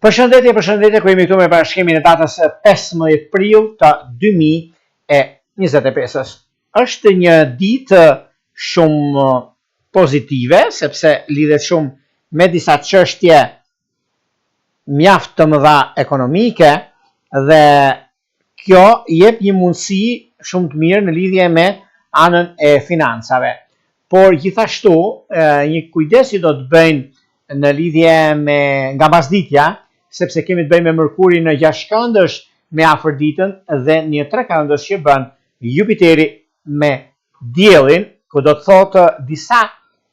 Përshëndetje, ku jemi këtu me parashikimin e datës 15 prill të 2025. Është një ditë shumë pozitive, sepse lidhet shumë me disa çështje mjaft të mëdha ekonomike dhe kjo jep një mundësi shumë të mirë në lidhje me anën e financave. Por gjithashtu, një kujdes që do të bëjnë në lidhje me nga pasditja, sepse kemi të bëjmë me Mërkurin në 6 këndësh me afërditën dhe një 3 këndësh që bën Jupiteri me Diellin, ku do të thotë disa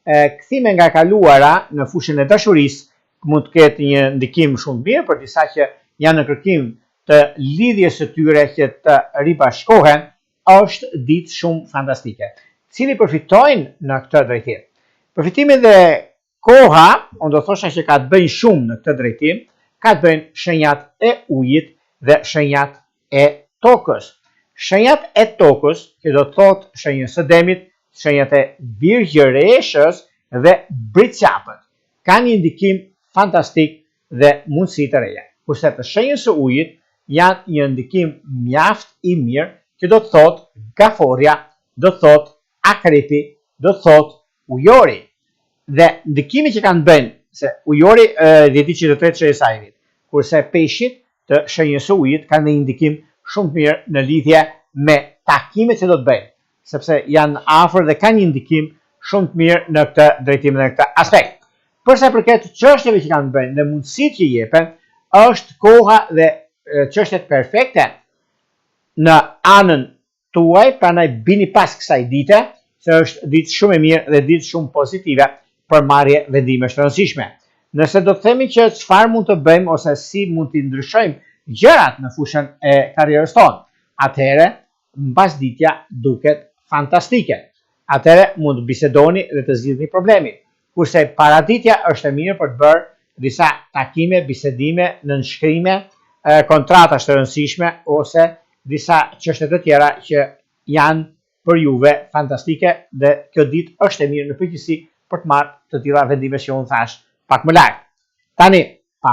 kthime nga kaluara në fushën e dashurisë mund të ketë një ndikim shumë mirë për disa që janë në kërkim të lidhjes së tyre që të ribashkohen. Është ditë shumë fantastike. Cili përfitojnë në këtë drejtim? Përfitimi dhe koha, unë do thosha që ka të bëjnë shumë në këtë drejtim, ka të bëjnë shenjat e ujit dhe shenjat e tokës. Shenjat e tokës, që do të thotë shenjën së demit, shenjat e virgjëreshës dhe britqapët, ka një ndikim fantastik dhe mundësi të reja. Kurse të shenjën së ujit janë një ndikim mjaft i mirë, që do të thotë gaforja, do të thotë akrepi, do të thotë ujori. Dhe ndikimi që kanë bënë, se ujori dhjeti që të tretë që e sajrit, kurse peshit të shenjës së ujit kanë një ndikim shumë mirë në lidhje me takimet që do të bëjnë, sepse janë afër dhe kanë një ndikim shumë të mirë në këtë drejtim dhe në këtë aspekt. Përsa përket çështjeve që kanë bëjnë dhe mundësitë që jepen, është koha dhe çështjet perfekte në anën tuaj, prandaj bini pas kësaj dite, se është ditë shumë e mirë dhe ditë shumë pozitive për marrje vendimesh të rëndësishme. Nëse do të themi që çfarë mund të bëjmë ose si mund të ndryshojmë gjërat në fushën e karrierës tonë, atëherë mbasditja duket fantastike. Atëherë mund të bisedoni dhe të zgjidhni problemin. Kurse paraditja është e mirë për të bërë disa takime, bisedime, nënshkrime, kontratash të rëndësishme ose disa çështje të tjera që janë për juve fantastike dhe kjo ditë është e mirë në përgjithësi për të marrë të tilla vendime që unë thash pak më larg. Tani,